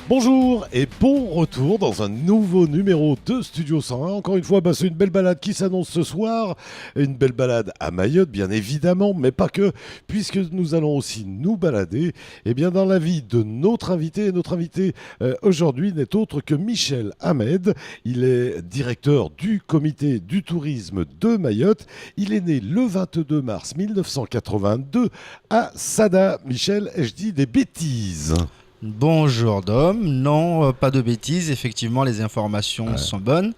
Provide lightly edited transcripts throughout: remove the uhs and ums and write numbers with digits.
Bonjour et bon retour dans un nouveau numéro de Studio 101. Encore une fois, c'est une belle balade qui s'annonce ce soir. Une belle balade à Mayotte, bien évidemment, mais pas que, puisque nous allons aussi nous balader dans la vie de notre invité. Et notre invité aujourd'hui n'est autre que Michel Ahmed. Il est directeur du comité du tourisme de Mayotte. Il est né le 22 mars 1982 à Sada. Michel, ai-je dit des bêtises ? Bonjour Dom, non, pas de bêtises, effectivement les informations sont bonnes.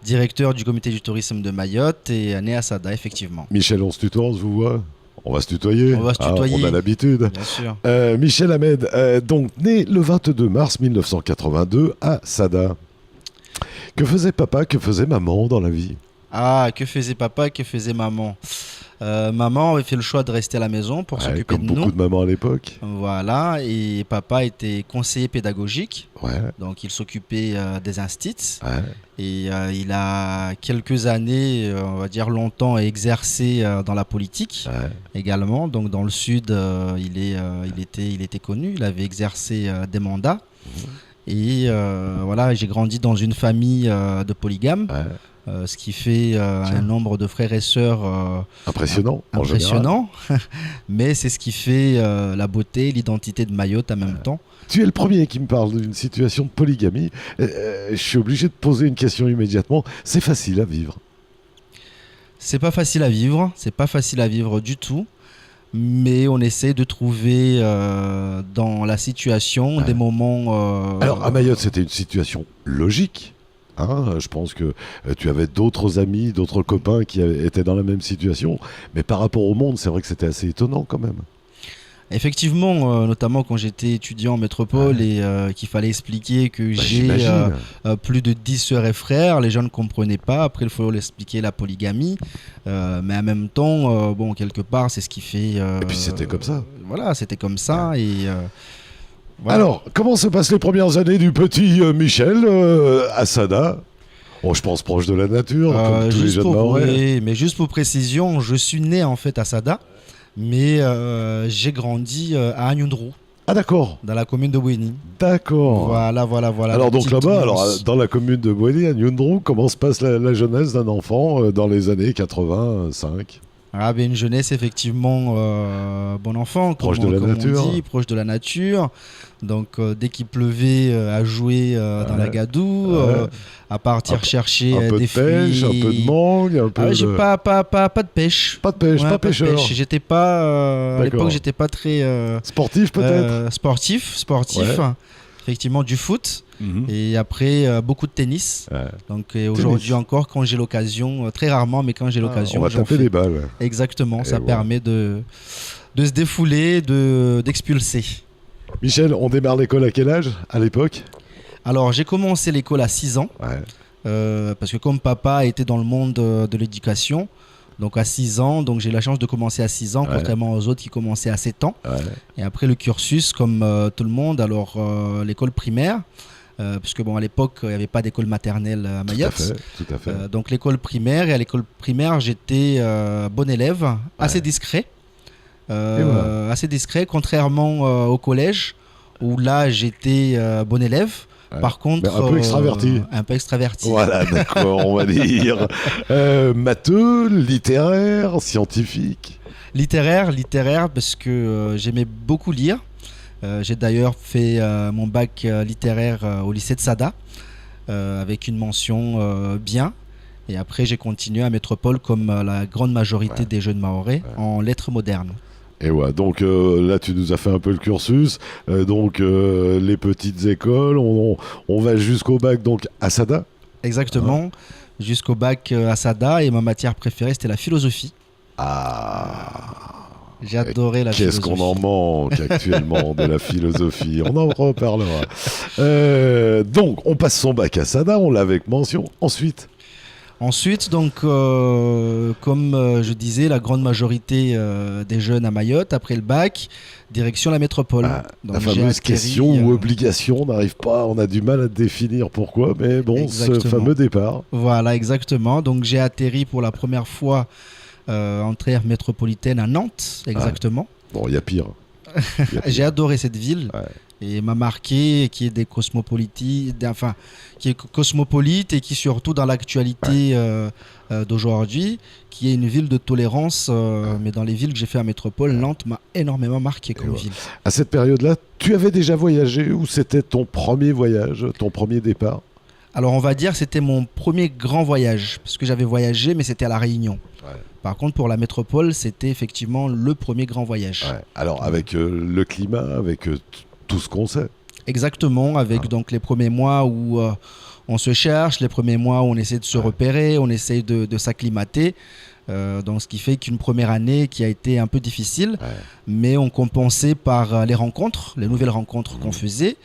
Directeur du comité du tourisme de Mayotte et né à Sada, effectivement. Michel, on se tutoie, on se vous voit ? On va se tutoyer. On va se tutoyer. On a l'habitude. Bien sûr. Michel Ahmed, donc né le 22 mars 1982 à Sada. Que faisait papa, que faisait maman dans la vie ? Ah, que faisait papa, que faisait maman ? Maman avait fait le choix de rester à la maison pour s'occuper de nous. Comme beaucoup de mamans à l'époque. Voilà, et papa était conseiller pédagogique, Ouais. donc il s'occupait des instits. Ouais. Et il a quelques années, on va dire longtemps, exercé dans la politique également. Donc dans le sud, il était connu, il avait exercé des mandats. Et voilà, j'ai grandi dans une famille de polygames. Ce qui fait un nombre de frères et sœurs impressionnant, mais c'est ce qui fait la beauté, l'identité de Mayotte en même temps. Tu es le premier qui me parle d'une situation de polygamie. Je suis obligé de poser une question immédiatement. C'est facile à vivre ? C'est pas facile à vivre, c'est pas facile à vivre du tout. Mais on essaie de trouver dans la situation des moments... Alors à Mayotte, c'était une situation logique. Je pense que tu avais d'autres amis, d'autres copains qui étaient dans la même situation. Mais par rapport au monde, c'est vrai que c'était assez étonnant quand même. Effectivement, notamment quand j'étais étudiant en métropole et qu'il fallait expliquer que j'ai plus de 10 sœurs et frères, les gens ne comprenaient pas. Après, il faut leur expliquer la polygamie. Mais en même temps, quelque part, c'est ce qui fait... et puis c'était comme ça. Voilà, c'était comme ça. Et... Voilà. Alors, comment se passent les premières années du petit Michel à Sada ? Je pense proche de la nature, comme tous les jeunes Mahorais. Oui, mais juste pour précision, je suis né en fait à Sada, mais j'ai grandi à Agnoundrou. Ah d'accord. Dans la commune de Bouéni. D'accord. Voilà. Alors donc là-bas, dans la commune de Bouéni, à Agnoundrou, comment se passe la jeunesse d'un enfant dans les années 85 ? Une jeunesse effectivement bon enfant, proche de la nature. On dit, proche de la nature. Donc dès qu'il pleuvait, à jouer dans la gadoue, à partir chercher des pêche, fruits. Un peu de mangue, un peu j'ai pas de pêche. Pas de pêche, pas pêcheur. J'étais pas à l'époque, j'étais pas très sportif peut-être. Sportif. Effectivement du foot. Et après beaucoup de tennis. Donc aujourd'hui encore, quand j'ai l'occasion, très rarement, mais quand j'ai l'occasion, on va taper des balles. Exactement, ça permet de se défouler, d'expulser. Michel, on démarre l'école à quel âge à l'époque ? Alors j'ai commencé l'école à 6 ans, parce que comme papa était dans le monde de l'éducation, donc à 6 ans, donc j'ai la chance de commencer à 6 ans, contrairement aux autres qui commençaient à 7 ans. Et après le cursus, comme tout le monde, alors l'école primaire, parce que à l'époque, il n'y avait pas d'école maternelle à Mayotte. Tout à fait. Donc l'école primaire, et à l'école primaire, j'étais bon élève, assez discret. Assez discret, contrairement au collège, où là, j'étais bon élève. Par contre, un peu extraverti. Un peu extraverti. Voilà, d'accord, on va dire. Matheux, littéraire, scientifique. Littéraire, parce que j'aimais beaucoup lire. J'ai d'ailleurs fait mon bac littéraire au lycée de Sada, avec une mention bien. Et après, j'ai continué à Métropole, comme la grande majorité des jeunes Mahorais, en lettres modernes. Et donc là tu nous as fait un peu le cursus, les petites écoles, on va jusqu'au bac donc à Sada. Exactement, jusqu'au bac à Sada, et ma matière préférée c'était la philosophie. J'ai adoré la philosophie. Qu'est-ce qu'on en manque actuellement de la philosophie, on en reparlera. Donc on passe son bac à Sada, on l'a avec mention, Ensuite, donc, comme je disais, la grande majorité des jeunes à Mayotte, après le bac, direction la métropole. Donc, la fameuse question ou obligation, on n'arrive pas, on a du mal à définir pourquoi, mais ce fameux départ. Voilà, exactement. Donc j'ai atterri pour la première fois entre aire métropolitaine à Nantes, exactement. Il y a pire. J'ai adoré cette ville. et m'a marqué, qui est qui est cosmopolite et qui surtout dans l'actualité d'aujourd'hui, qui est une ville de tolérance, mais dans les villes que j'ai fait à métropole, Nantes m'a énormément marqué comme ville. À cette période-là, tu avais déjà voyagé ou c'était ton premier voyage, ton premier départ? Alors on va dire que c'était mon premier grand voyage, parce que j'avais voyagé, mais c'était à La Réunion. Par contre, pour la métropole, c'était effectivement le premier grand voyage. Alors avec le climat, avec tout ce qu'on sait. Exactement, avec donc les premiers mois où on se cherche, les premiers mois où on essaie de se repérer, on essaie de s'acclimater. Donc, ce qui fait qu'une première année qui a été un peu difficile, mais on compensait par les rencontres, les nouvelles rencontres qu'on faisait.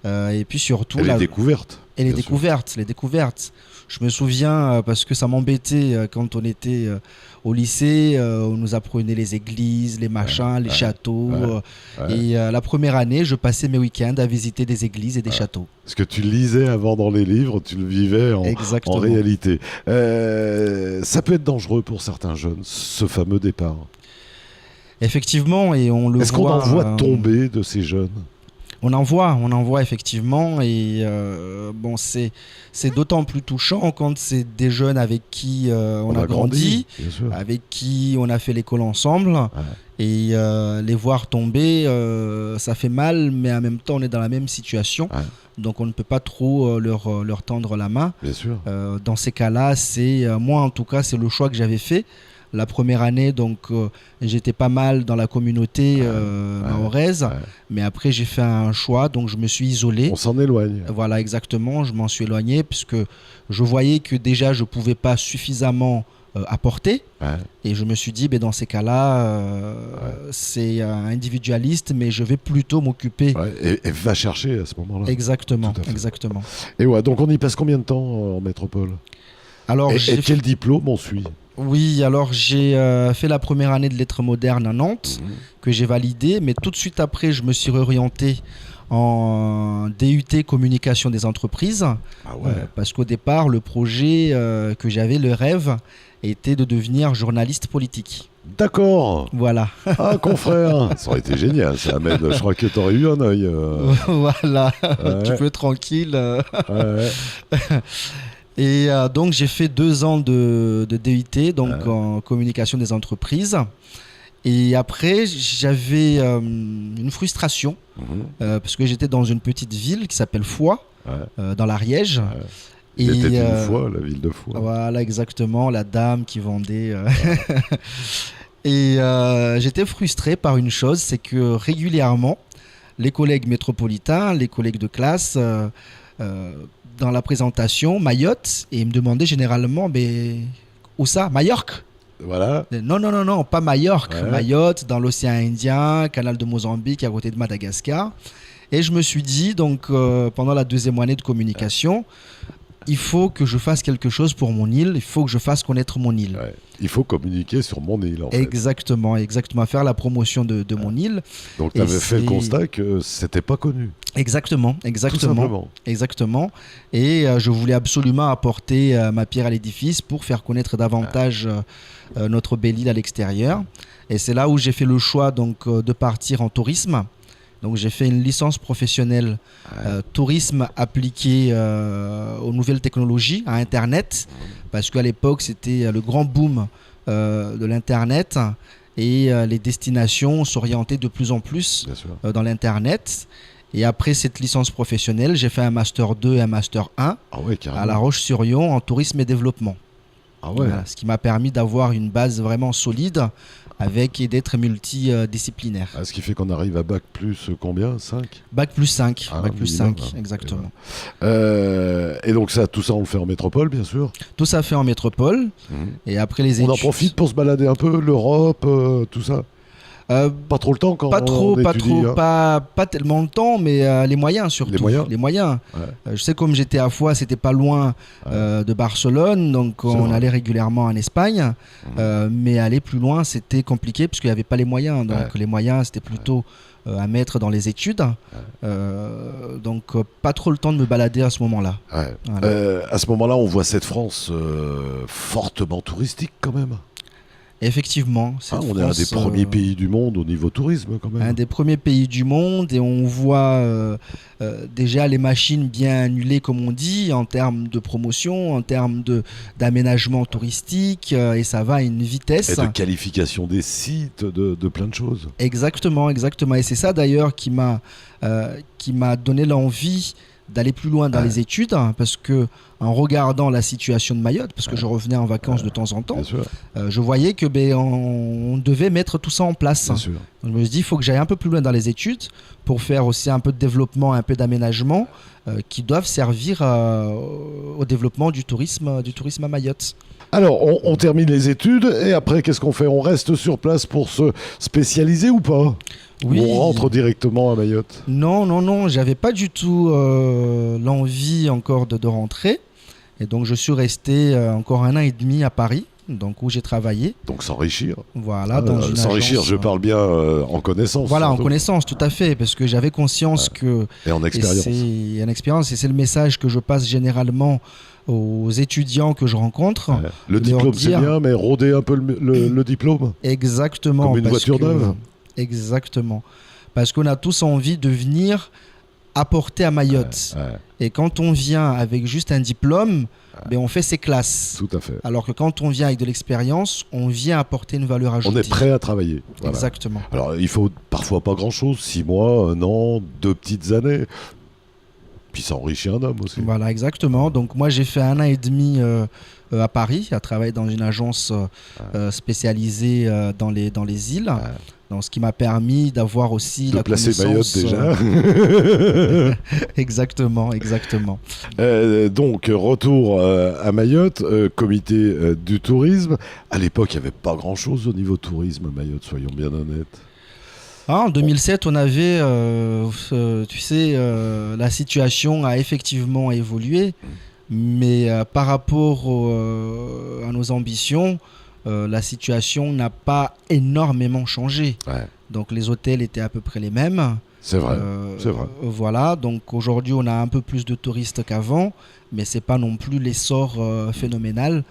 Et puis surtout... les découvertes. Et les découvertes. Je me souviens, parce que ça m'embêtait quand on était au lycée, on nous apprenait les églises, les machins, les châteaux. Et la première année, je passais mes week-ends à visiter des églises et des châteaux. Ce que tu lisais avant dans les livres, tu le vivais en réalité. Ça peut être dangereux pour certains jeunes, ce fameux départ. Effectivement, et on le voit... Est-ce qu'on en voit tomber de ces jeunes ? On en voit effectivement, et bon, c'est d'autant plus touchant quand c'est des jeunes avec qui on a grandi, avec qui on a fait l'école ensemble, et les voir tomber, ça fait mal, mais en même temps on est dans la même situation, donc on ne peut pas trop leur tendre la main. Bien sûr. Dans ces cas-là, moi en tout cas, c'est le choix que j'avais fait. La première année, donc, j'étais pas mal dans la communauté mahoraise, mais après j'ai fait un choix, donc je me suis isolé. On s'en éloigne. Voilà, exactement, je m'en suis éloigné puisque je voyais que déjà je pouvais pas suffisamment apporter, et je me suis dit, dans ces cas-là, c'est individualiste, mais je vais plutôt m'occuper. Et va chercher à ce moment-là. Exactement. Et donc on y passe combien de temps en métropole ? Alors, et quel diplôme on suit ? Oui, alors j'ai fait la première année de lettres modernes à Nantes, que j'ai validé, mais tout de suite après, je me suis réorienté en DUT communication des entreprises, parce qu'au départ, le projet que j'avais, le rêve, était de devenir journaliste politique. D'accord. Voilà. Ah, confrère, ça aurait été génial, ça, Ahmed. Je crois que tu aurais eu un œil. Voilà, tu peux être tranquille. Et donc j'ai fait 2 ans de DUT, donc en communication des entreprises. Et après j'avais une frustration parce que j'étais dans une petite ville qui s'appelle Foix, dans l'Ariège. C'était une fois la ville de Foix. Voilà, exactement, la dame qui vendait. Et j'étais frustré par une chose, c'est que régulièrement les collègues métropolitains, les collègues de classe, dans la présentation, Mayotte, et ils me demandaient généralement, où ça, Majorque? Voilà. Non, pas Majorque. Mayotte, dans l'océan Indien, canal de Mozambique, à côté de Madagascar. Et je me suis dit, donc, pendant la 2e année de communication, il faut que je fasse quelque chose pour mon île, il faut que je fasse connaître mon île. Il faut communiquer sur mon île, en fait. Exactement, faire la promotion de mon île. Donc tu avais fait le constat que c'était pas connu. Exactement. Tout simplement. Exactement. Et je voulais absolument apporter ma pierre à l'édifice pour faire connaître davantage notre belle île à l'extérieur. Et c'est là où j'ai fait le choix donc, de partir en tourisme. Donc j'ai fait une licence professionnelle tourisme appliqué aux nouvelles technologies, à Internet, parce qu'à l'époque c'était le grand boom de l'Internet, et les destinations s'orientaient de plus en plus dans l'Internet. Et après cette licence professionnelle, j'ai fait un Master 2 et un Master 1 à La Roche-sur-Yon en tourisme et développement. Voilà, ce qui m'a permis d'avoir une base vraiment solide et d'être multidisciplinaire. Ce qui fait qu'on arrive à Bac plus combien, 5 ? Bac plus 5, exactement. Et donc tout ça on le fait en métropole, bien sûr. Tout ça fait en métropole. Et après les études... On en profite pour se balader un peu, l'Europe, tout ça. Pas trop le temps quand on étudie, pas tellement le temps, mais les moyens surtout. Les moyens. Je sais, comme j'étais à Foix, c'était pas loin de Barcelone, donc on allait régulièrement en Espagne, mais aller plus loin c'était compliqué parce qu'il n'y avait pas les moyens. Donc les moyens c'était plutôt à mettre dans les études, donc pas trop le temps de me balader à ce moment-là. À ce moment-là, on voit cette France fortement touristique quand même. Effectivement. On est un des premiers pays du monde au niveau tourisme quand même. Un des premiers pays du monde et on voit déjà les machines bien annulées comme on dit en termes de promotion, en termes d'aménagement touristique et ça va à une vitesse. Et de qualification des sites, de plein de choses. Exactement, exactement. Et c'est ça d'ailleurs qui m'a donné l'envie d'aller plus loin dans les études parce que en regardant la situation de Mayotte, parce que je revenais en vacances de temps en temps, je voyais que on devait mettre tout ça en place. Bien sûr. Donc, je me suis dit, il faut que j'aille un peu plus loin dans les études pour faire aussi un peu de développement, un peu d'aménagement qui doivent servir au développement du tourisme à Mayotte. Alors, on termine les études et après, qu'est-ce qu'on fait? On reste sur place pour se spécialiser ou pas? Oui. Ou on rentre directement à Mayotte? Non, j'avais pas du tout l'envie encore de rentrer. Et donc, je suis resté encore 1 an et demi à Paris, donc où j'ai travaillé. Donc, s'enrichir. Voilà, dans une s'enrichir, agence, je parle bien en connaissance. Voilà, surtout. en connaissance, tout à fait, parce que j'avais conscience que... Et en expérience. Et en expérience, et c'est le message que je passe généralement aux étudiants que je rencontre. Ouais. Le diplôme, c'est bien, mais rôder un peu le diplôme. Exactement. Comme une voiture neuve. Exactement. Parce qu'on a tous envie de venir apporter à Mayotte. Et quand on vient avec juste un diplôme, on fait ses classes. Tout à fait. Alors que quand on vient avec de l'expérience, on vient apporter une valeur ajoutée. On est prêt à travailler. Voilà. Exactement. Alors, il faut parfois pas grand-chose, 6 mois, 1 an, 2 petites années. Puis ça enrichit un homme aussi. Voilà, exactement. Donc moi, j'ai fait 1 an et demi à Paris, à travailler dans une agence spécialisée dans les îles. Donc, ce qui m'a permis d'avoir aussi de la placer connaissance... Mayotte déjà. Exactement. Donc, retour à Mayotte, comité du tourisme. À l'époque, il n'y avait pas grand-chose au niveau tourisme à Mayotte, soyons bien honnêtes. En 2007, on avait, la situation a effectivement évolué, mais par rapport à nos ambitions, la situation n'a pas énormément changé. Ouais. Donc les hôtels étaient à peu près les mêmes. C'est vrai, c'est vrai. Voilà, donc aujourd'hui on a un peu plus de touristes qu'avant, mais c'est pas non plus l'essor phénoménal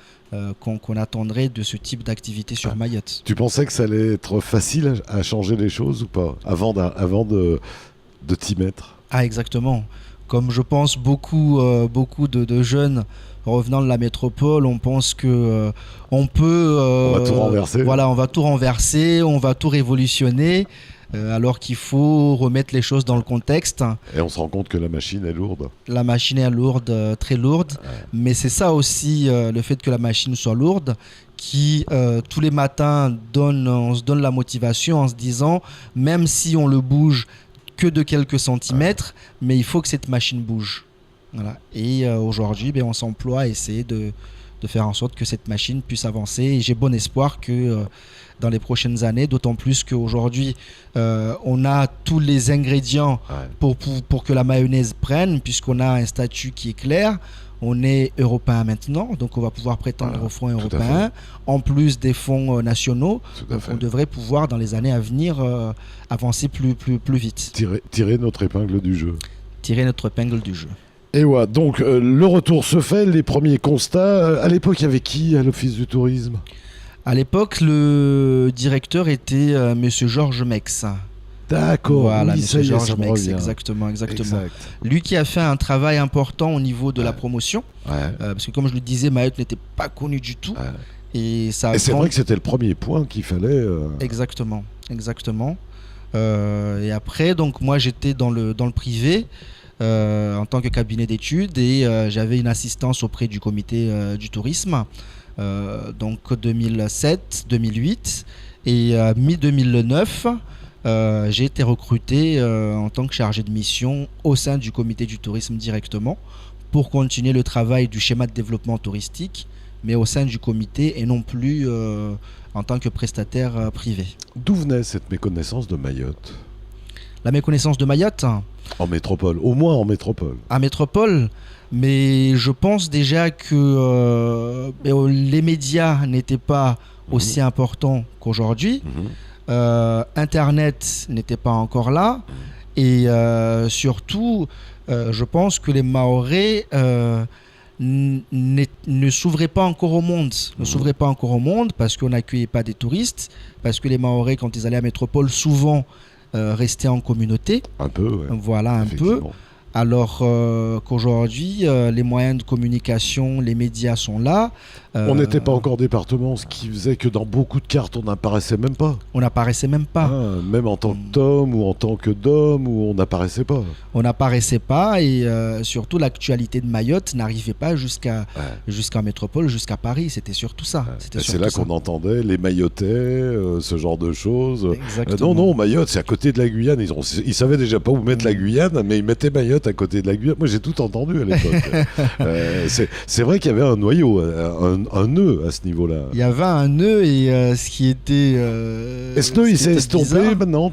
qu'on attendrait de ce type d'activité sur Mayotte. Tu pensais que ça allait être facile à changer les choses ou pas, avant de t'y mettre? Ah exactement. Comme je pense beaucoup de jeunes revenant de la métropole, on pense que on peut... on va tout renverser. Voilà, on va tout renverser, on va tout révolutionner. Alors qu'il faut remettre les choses dans le contexte. Et on se rend compte que la machine est lourde. La machine est lourde, très lourde, mais c'est ça aussi, le fait que la machine soit lourde, qui tous les matins on se donne la motivation en se disant, même si on le bouge que de quelques centimètres, mais il faut que cette machine bouge. Voilà. Et aujourd'hui, on s'emploie à essayer de faire en sorte que cette machine puisse avancer. Et j'ai bon espoir que dans les prochaines années, d'autant plus qu'aujourd'hui, on a tous les ingrédients pour que la mayonnaise prenne, puisqu'on a un statut qui est clair. On est européen maintenant, donc on va pouvoir prétendre aux fonds européens, en plus des fonds nationaux. Donc on devrait pouvoir, dans les années à venir, avancer plus vite. Tirer notre épingle du jeu. Tirer notre épingle du jeu. Et voilà, donc le retour se fait, les premiers constats. À l'époque, il y avait qui à l'Office du tourisme? À l'époque, le directeur était Monsieur Georges Mex. D'accord, voilà, oui, Monsieur Georges Mex, exactement. Exact. Lui qui a fait un travail important au niveau de la promotion, parce que comme je le disais, Mayotte n'était pas connu du tout. Et c'est vrai que c'était le premier point qu'il fallait... Exactement. Et après, donc moi j'étais dans le privé, en tant que cabinet d'études, et j'avais une assistance auprès du comité du tourisme. Donc 2007, 2008 et mi-2009, j'ai été recruté en tant que chargé de mission au sein du comité du tourisme directement pour continuer le travail du schéma de développement touristique, mais au sein du comité et non plus en tant que prestataire privé. D'où venait cette méconnaissance de Mayotte? La méconnaissance de Mayotte? En métropole, au moins en métropole. En métropole, mais je pense déjà que les médias n'étaient pas aussi importants qu'aujourd'hui. Internet n'était pas encore là. Et surtout, je pense que les Mahorais ne s'ouvrait pas encore au monde. Ne s'ouvrait pas encore au monde parce qu'on n'accueillait pas des touristes, parce que les Mahorais, quand ils allaient à métropole, souvent restaient en communauté. Un peu, ouais. Voilà, un peu. Alors qu'aujourd'hui, les moyens de communication, les médias sont là. On n'était pas encore département, ce qui faisait que dans beaucoup de cartes, on n'apparaissait même pas. On n'apparaissait même pas. Même en tant qu'homme ou en tant que d'homme, on n'apparaissait pas. On n'apparaissait pas et surtout l'actualité de Mayotte n'arrivait pas jusqu'à métropole, jusqu'à Paris. C'était surtout ça. C'est là qu'on entendait les Mayotais, ce genre de choses. Non, Mayotte, c'est à côté de la Guyane. Ils savaient déjà pas où mettre la Guyane, mais ils mettaient Mayotte à côté de la Guyane. Moi, j'ai tout entendu à l'époque. C'est vrai qu'il y avait un noyau, un nœud à ce niveau-là. Il y avait un nœud et ce qui était. Et ce nœud, il s'est estompé maintenant.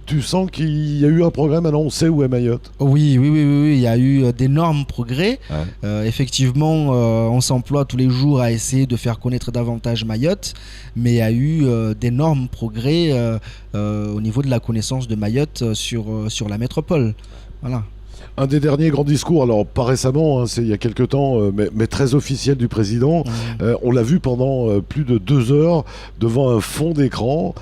Tu sens qu'il y a eu un progrès. Maintenant, on sait où est Mayotte. Oui. Il y a eu d'énormes progrès. Effectivement, on s'emploie tous les jours à essayer de faire connaître davantage Mayotte, mais il y a eu d'énormes progrès au niveau de la connaissance de Mayotte sur la métropole. Voilà. Un des derniers grands discours, alors pas récemment, c'est il y a quelques temps, mais très officiel du président, on l'a vu pendant plus de 2 heures devant un fond d'écran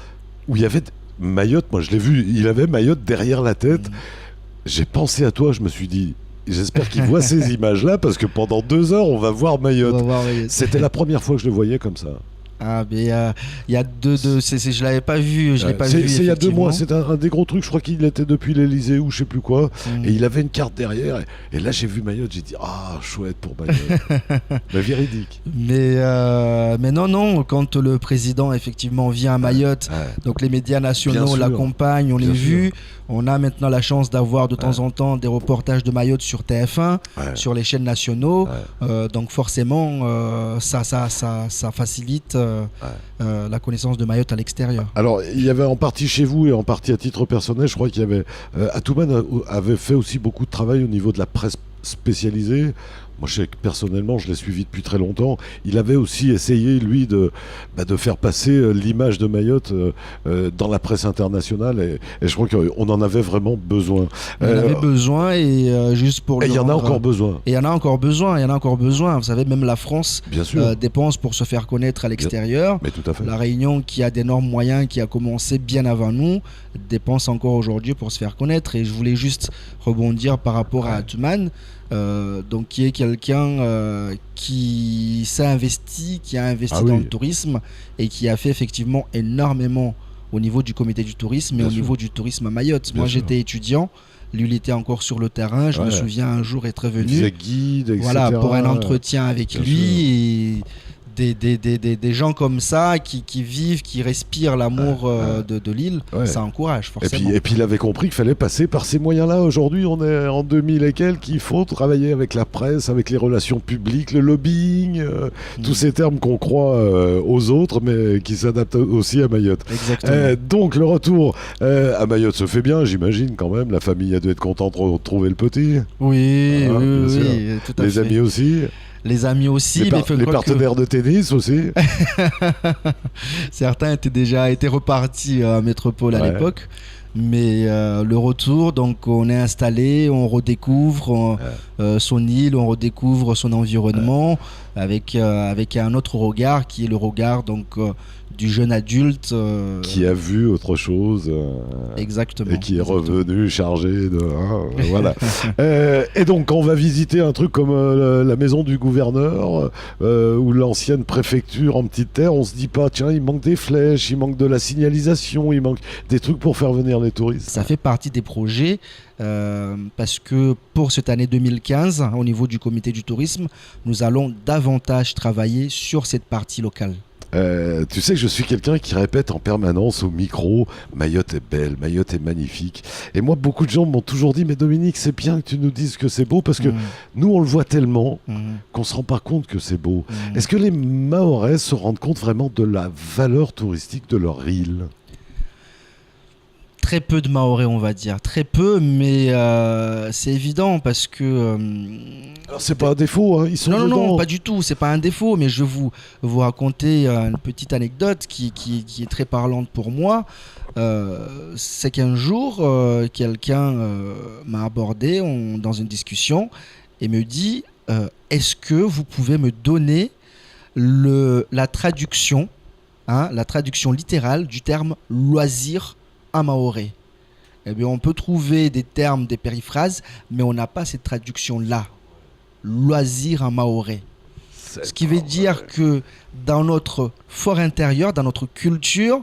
où il y avait Mayotte, moi je l'ai vu, il avait Mayotte derrière la tête. J'ai pensé à toi, je me suis dit, j'espère qu'il voit ces images-là parce que pendant 2 heures, on va voir Mayotte. C'était la première fois que je le voyais comme ça. Ah, mais il y a je l'avais pas vu. Je l'ai pas vu. C'est il y a 2 mois. C'est un des gros trucs. Je crois qu'il était depuis l'Elysée ou je sais plus quoi. Et il avait une carte derrière. Et là, j'ai vu Mayotte. J'ai dit chouette pour Mayotte. Mais véridique. Mais non. Quand le président effectivement vient à Mayotte, donc les médias nationaux l'accompagnent. On les vu. On a maintenant la chance d'avoir de temps en temps des reportages de Mayotte sur TF1, sur les chaînes nationaux. Donc forcément, ça facilite la connaissance de Mayotte à l'extérieur. Alors, il y avait en partie chez vous et en partie à titre personnel, je crois qu'il y avait... Atouman avait fait aussi beaucoup de travail au niveau de la presse spécialisée. Moi, je sais que personnellement, je l'ai suivi depuis très longtemps. Il avait aussi essayé, lui, de faire passer l'image de Mayotte dans la presse internationale. Et je crois qu'on en avait vraiment besoin. On en avait besoin et juste pour... Et il y en a encore besoin. Et il y en a encore besoin. Vous savez, même la France dépense pour se faire connaître à l'extérieur. Mais tout à fait. La Réunion, qui a d'énormes moyens, qui a commencé bien avant nous, dépense encore aujourd'hui pour se faire connaître. Et je voulais juste rebondir par rapport à Atouman. Donc qui est quelqu'un qui s'est investi, qui a investi dans le tourisme et qui a fait effectivement énormément au niveau du comité du tourisme et au niveau du tourisme à Mayotte. Moi j'étais étudiant, lui il était encore sur le terrain, je me souviens un jour être venu, il faisait guide, etc. Voilà, pour un entretien avec lui et des gens comme ça qui vivent, qui respirent l'amour de l'île, ça encourage forcément. Et puis il avait compris qu'il fallait passer par ces moyens-là. Aujourd'hui, on est en 2000 et quelques, il faut travailler avec la presse, avec les relations publiques, le lobbying, tous ces termes qu'on croit aux autres, mais qui s'adaptent aussi à Mayotte. Exactement. Donc le retour à Mayotte se fait bien, j'imagine quand même. La famille a dû être contente de retrouver le petit. Oui, tout à fait. Les amis aussi. Les amis aussi. Les partenaires de tennis aussi. Certains étaient repartis à Métropole à l'époque. Mais le retour, donc on est installé, on redécouvre son île, on redécouvre son environnement avec un autre regard qui est le regard donc du jeune adulte qui a vu autre chose exactement, et qui est revenu chargé de voilà. Et donc quand on va visiter un truc comme la maison du gouverneur ou l'ancienne préfecture en petite terre, on se dit pas tiens il manque des flèches, il manque de la signalisation, il manque des trucs pour faire venir les touristes. Ça fait partie des projets parce que pour cette année 2015 au niveau du comité du tourisme, nous allons davantage travailler sur cette partie locale. Tu sais que je suis quelqu'un qui répète en permanence au micro Mayotte est belle, Mayotte est magnifique. Et moi, beaucoup de gens m'ont toujours dit mais Dominique, c'est bien que tu nous dises que c'est beau parce que nous, on le voit tellement qu'on ne se rend pas compte que c'est beau. Est-ce que les Mahorais se rendent compte vraiment de la valeur touristique de leur île ? Très peu de Mahorais, on va dire. Très peu, mais c'est évident parce que... Alors, c'est pas un défaut, hein. Ils sont dedans. Non, pas du tout. C'est pas un défaut, mais je vais vous raconter une petite anecdote qui est très parlante pour moi. C'est qu'un jour, quelqu'un m'a abordé dans une discussion et me dit est-ce que vous pouvez me donner la traduction littérale du terme loisir en maoré? Eh bien, on peut trouver des termes, des périphrases, mais on n'a pas cette traduction-là. Loisir en maoré. Ce qui veut dire que dans notre fort intérieur, dans notre culture,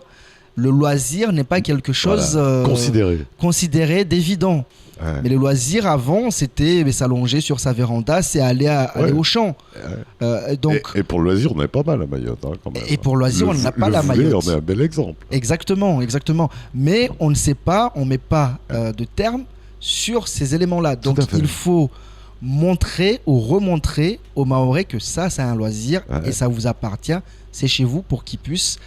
le loisir n'est pas quelque chose considéré d'évident. Ouais. Mais le loisir avant, c'était s'allonger sur sa véranda, c'est aller au champ. Donc, et pour le loisir, on est pas mal à Mayotte. Quand même. Et pour le loisir, on n'a pas la Mayotte. On est un bel exemple. Exactement. Mais on ne sait pas, on ne met pas de terme sur ces éléments-là. Donc il faut montrer ou remontrer aux Mahorais que ça, c'est un loisir et ça vous appartient. C'est chez vous pour qu'ils puissent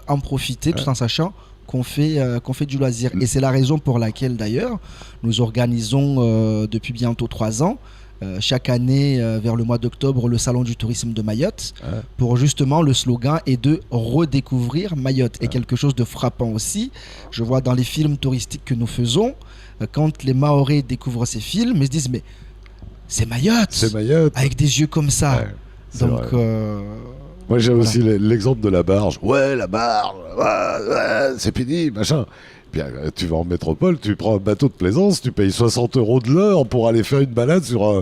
en profiter tout en sachant qu'on fait du loisir. Et c'est la raison pour laquelle d'ailleurs nous organisons depuis bientôt 3 ans chaque année vers le mois d'octobre le salon du tourisme de Mayotte pour justement le slogan est de redécouvrir Mayotte. Et quelque chose de frappant aussi, je vois dans les films touristiques que nous faisons, quand les Mahorais découvrent ces films, ils se disent mais c'est Mayotte, avec des yeux comme ça. Donc moi j'ai aussi l'exemple de la barge. Ouais, la barge, c'est pénible, machin. Bien, tu vas en métropole, tu prends un bateau de plaisance, tu payes 60 € de l'heure pour aller faire une balade sur un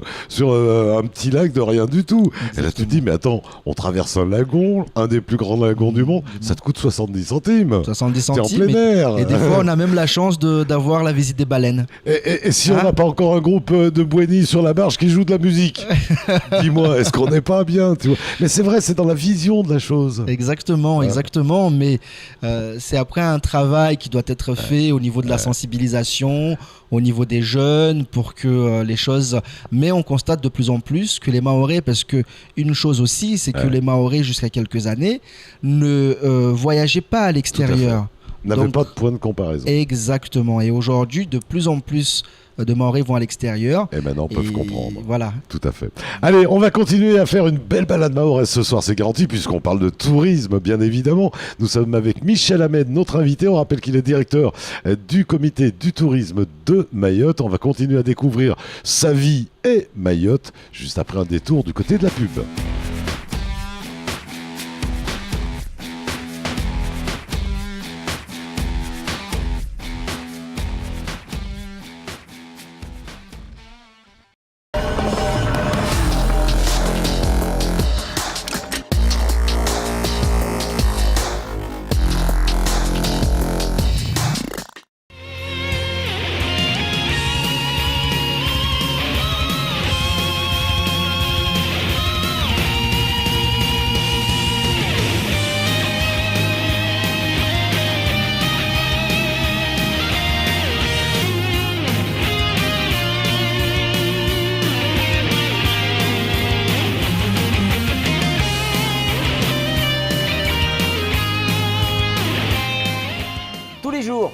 petit lac de rien du tout. Exactement. Et là tu te dis, mais attends, on traverse un lagon, un des plus grands lagons du monde, ça te coûte 70 centimes. 70 centimes. T'es en plein air. Et des fois, on a même la chance d'avoir la visite des baleines. Et si on n'a pas encore un groupe de Bouéni sur la barge qui joue de la musique, dis-moi, est-ce qu'on n'est pas bien, tu vois? Mais c'est vrai, c'est dans la vision de la chose. Exactement. Mais c'est après un travail qui doit être fait au niveau de la sensibilisation, au niveau des jeunes, pour que les choses... Mais on constate de plus en plus que les Mahorais, parce que une chose aussi, c'est que les Mahorais, jusqu'à quelques années, ne voyageaient pas à l'extérieur. N'avaient pas de point de comparaison. Exactement. Et aujourd'hui, de plus en plus de Mahorais vont à l'extérieur. Et maintenant, peuvent comprendre. Voilà. Tout à fait. Allez, on va continuer à faire une belle balade mahoraise ce soir, c'est garanti, puisqu'on parle de tourisme, bien évidemment. Nous sommes avec Michel Ahmed, notre invité. On rappelle qu'il est directeur du comité du tourisme de Mayotte. On va continuer à découvrir sa vie et Mayotte, juste après un détour du côté de la pub.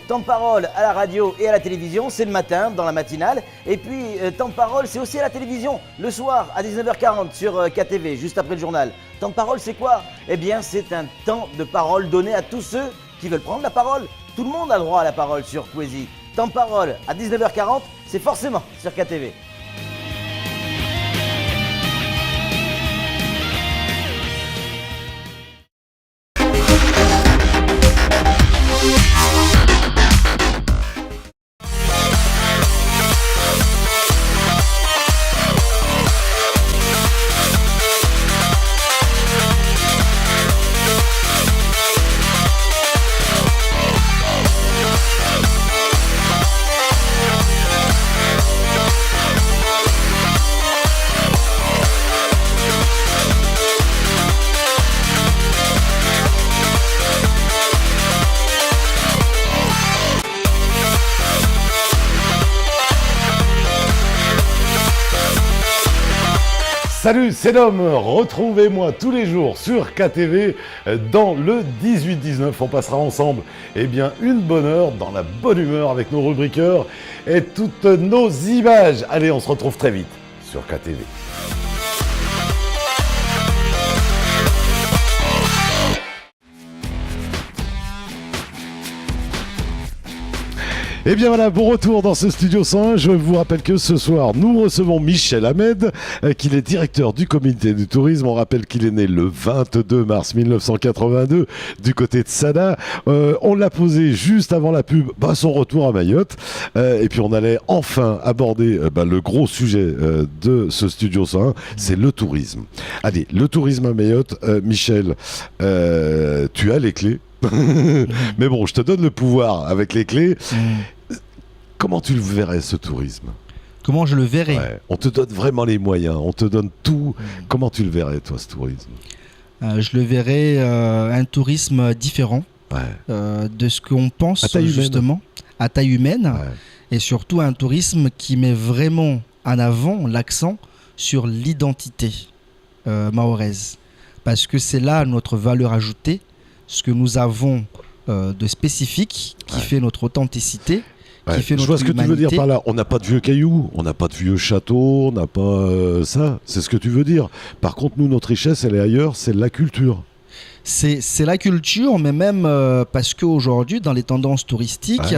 Temps de parole à la radio et à la télévision, c'est le matin dans la matinale. Et puis temps de parole, c'est aussi à la télévision, le soir à 19h40 sur KTV, juste après le journal. Temps de parole, c'est quoi? Eh bien, c'est un temps de parole donné à tous ceux qui veulent prendre la parole. Tout le monde a droit à la parole sur Poésie. Temps de parole à 19h40, c'est forcément sur KTV. Salut, c'est Dom, retrouvez-moi tous les jours sur KTV dans le 18-19. On passera ensemble une bonne heure dans la bonne humeur avec nos rubriqueurs et toutes nos images. Allez, on se retrouve très vite sur KTV. Et bien voilà, bon retour dans ce Studio 101. Je vous rappelle que ce soir, nous recevons Michel Ahmed, qu'il est directeur du comité du tourisme. On rappelle qu'il est né le 22 mars 1982 du côté de Sada. On l'a posé juste avant la pub, son retour à Mayotte. Et puis on allait enfin aborder le gros sujet de ce Studio 101, c'est le tourisme. Allez, le tourisme à Mayotte. Michel, tu as les clés. Mais bon, je te donne le pouvoir avec les clés. Comment tu le verrais, ce tourisme? Comment je le verrais? On te donne vraiment les moyens, on te donne tout. Comment tu le verrais, toi, ce tourisme? Je le verrais un tourisme différent de ce qu'on pense, justement, à taille humaine. Et surtout un tourisme qui met vraiment en avant l'accent sur l'identité mahoraise. Parce que c'est là notre valeur ajoutée, ce que nous avons de spécifique, qui fait notre authenticité, qui fait notre humanité. Je vois ce que tu veux dire par là. On n'a pas de vieux cailloux, on n'a pas de vieux châteaux, on n'a pas ça. C'est ce que tu veux dire. Par contre, nous, notre richesse, elle est ailleurs, c'est la culture. C'est la culture, mais même parce qu'aujourd'hui, dans les tendances touristiques,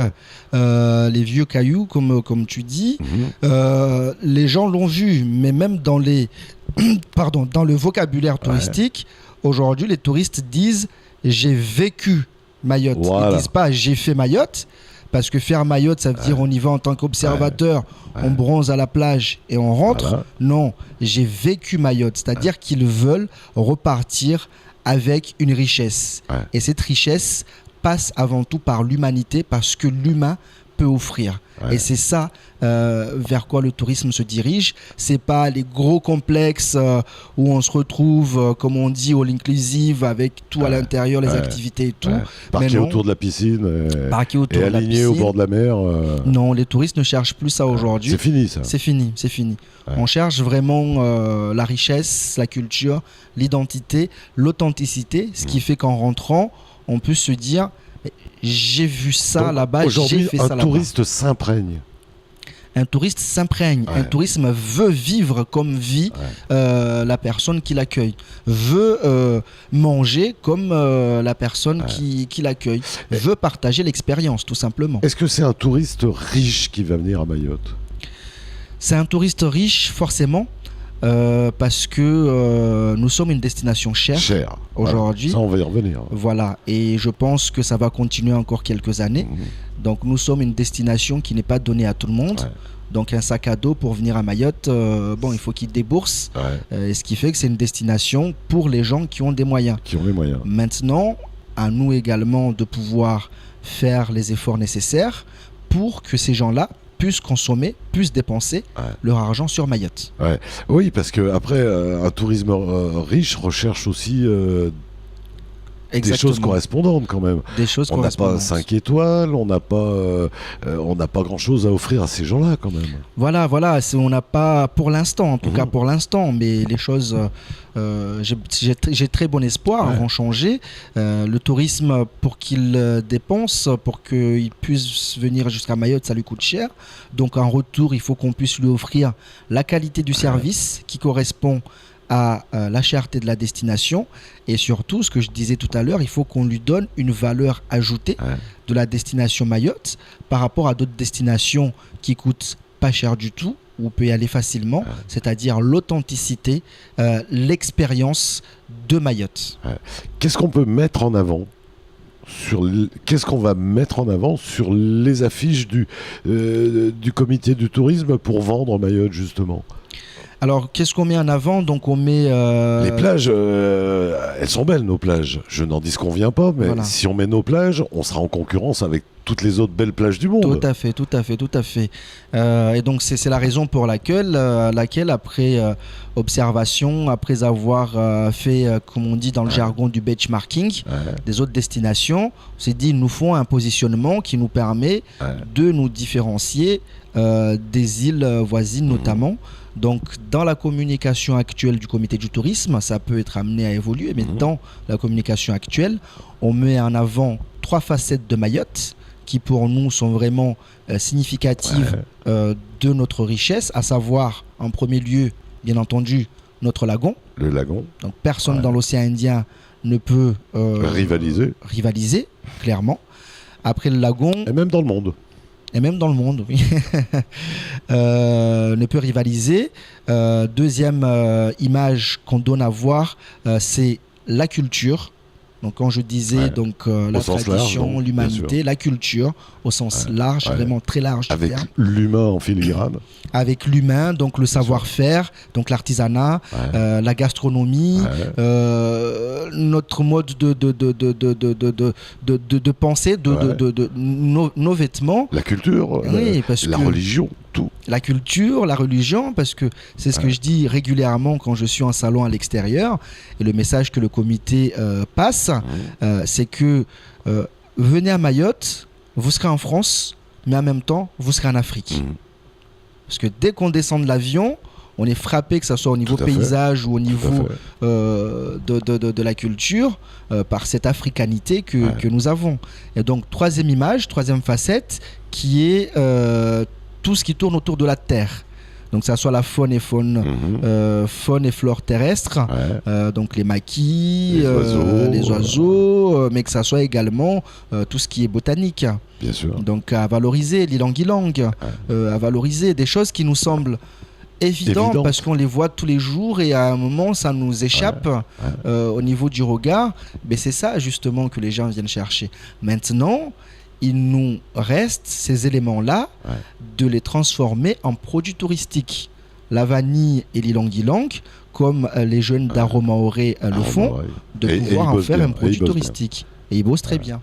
les vieux cailloux, comme tu dis, les gens l'ont vu, mais même dans dans le vocabulaire touristique, aujourd'hui, les touristes disent « j'ai vécu Mayotte ». Ils ne disent pas « j'ai fait Mayotte ». Parce que faire Mayotte, ça veut dire on y va en tant qu'observateur, on bronze à la plage et on rentre. Non, j'ai vécu Mayotte. C'est-à-dire qu'ils veulent repartir avec une richesse. Et cette richesse passe avant tout par l'humanité, parce que l'humain peut offrir. Et c'est ça vers quoi le tourisme se dirige. C'est pas les gros complexes où on se retrouve, comme on dit, all inclusive, avec tout à l'intérieur, les activités et tout. Parqué autour de la piscine et aligné au bord de la mer. Non, les touristes ne cherchent plus ça aujourd'hui. C'est fini, ça. C'est fini. On cherche vraiment la richesse, la culture, l'identité, l'authenticité, ce qui fait qu'en rentrant, on peut se dire j'ai vu ça. Donc, là-bas, j'ai fait ça là-bas. Un touriste s'imprègne. Un touriste s'imprègne. Un tourisme veut vivre comme vit la personne qui l'accueille. Veut manger comme la personne qui l'accueille. Veut partager l'expérience, tout simplement. Est-ce que c'est un touriste riche qui va venir à Mayotte? C'est un touriste riche, forcément. Parce que nous sommes une destination chère aujourd'hui. Ça, on va y revenir. Voilà, et je pense que ça va continuer encore quelques années. Donc nous sommes une destination qui n'est pas donnée à tout le monde. Donc un sac à dos pour venir à Mayotte, il faut qu'il débourse. Et ce qui fait que c'est une destination pour les gens qui ont des moyens. Maintenant, à nous également de pouvoir faire les efforts nécessaires pour que ces gens-là puissent consommer, puissent dépenser leur argent sur Mayotte. Oui, parce qu'après, un tourisme riche recherche aussi des choses correspondantes quand même. On n'a pas 5 étoiles, on n'a pas grand-chose à offrir à ces gens-là quand même. Voilà, on n'a pas pour l'instant, en tout cas pour l'instant, mais les choses, j'ai très bon espoir, vont changer. Le tourisme, pour qu'il dépense, pour qu'il puisse venir jusqu'à Mayotte, ça lui coûte cher. Donc en retour, il faut qu'on puisse lui offrir la qualité du service qui correspond à la cherté de la destination, et surtout, ce que je disais tout à l'heure, il faut qu'on lui donne une valeur ajoutée de la destination Mayotte par rapport à d'autres destinations qui coûtent pas cher du tout, où on peut y aller facilement, c'est-à-dire l'authenticité, l'expérience de Mayotte. Qu'est-ce qu'on peut mettre en avant qu'est-ce qu'on va mettre en avant sur les affiches du comité du tourisme pour vendre Mayotte, justement? Alors, qu'est-ce qu'on met en avant? Donc, on met... Les plages, elles sont belles, nos plages. Je n'en disconviens pas, mais si on met nos plages, on sera en concurrence avec toutes les autres belles plages du monde. Tout à fait. Et donc, c'est la raison pour laquelle après observation, après avoir fait, comme on dit dans le jargon du benchmarking, des autres destinations, on s'est dit, il nous faut un positionnement qui nous permet de nous différencier des îles voisines notamment. Donc, dans la communication actuelle du comité du tourisme, ça peut être amené à évoluer, mais dans la communication actuelle, on met en avant 3 facettes de Mayotte qui, pour nous, sont vraiment significatives de notre richesse, à savoir, en premier lieu, bien entendu, notre lagon. Le lagon. Donc, personne dans l'océan Indien ne peut rivaliser, clairement. Après le lagon... Et même dans le monde. et même dans le monde, oui, ne peut rivaliser. Deuxième image qu'on donne à voir, c'est la culture. Donc quand je disais la tradition, l'humanité, la culture au sens large, vraiment très large. Avec l'humain en filigrane. Avec l'humain, donc le savoir-faire, donc l'artisanat, la gastronomie, notre mode de pensée, nos vêtements. La culture, la religion. Tout. La culture, la religion, parce que c'est ce que je dis régulièrement quand je suis en salon à l'extérieur, et le message que le comité passe, c'est que venez à Mayotte, vous serez en France, mais en même temps, vous serez en Afrique. Parce que dès qu'on descend de l'avion, on est frappé, que ce soit au niveau paysage ou au niveau de la culture, par cette africanité que nous avons. Et donc, troisième facette, qui est tout ce qui tourne autour de la terre. Donc, que ça soit la faune et flore terrestre, donc les maquis, les oiseaux, mais que ça soit également tout ce qui est botanique. Bien sûr. Donc, à valoriser l'ilang-ilang, à valoriser des choses qui nous semblent évidentes parce qu'on les voit tous les jours et à un moment, ça nous échappe au niveau du regard. Mais c'est ça, justement, que les gens viennent chercher. Maintenant, il nous reste ces éléments-là de les transformer en produits touristiques. La vanille et l'ilang-ilang, comme les jeunes d'Aromaoré le font, de pouvoir en faire un produit touristique. Et ils bossent très bien.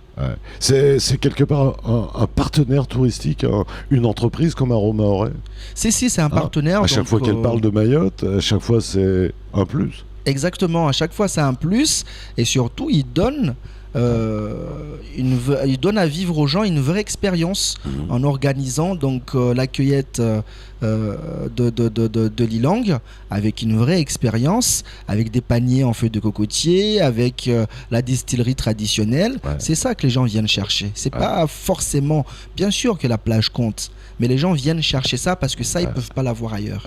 C'est quelque part un partenaire touristique, une entreprise comme Aromaoré. Si, c'est un partenaire. À chaque fois qu'elle parle de Mayotte, à chaque fois c'est un plus. Exactement, à chaque fois c'est un plus. Et surtout, ils donnent il donne à vivre aux gens une vraie expérience en organisant donc la cueillette de l'ilang avec une vraie expérience, avec des paniers en feuilles de cocotier, avec la distillerie traditionnelle. C'est ça que les gens viennent chercher. C'est pas forcément, bien sûr que la plage compte, mais les gens viennent chercher ça parce que ça ils peuvent pas l'avoir ailleurs.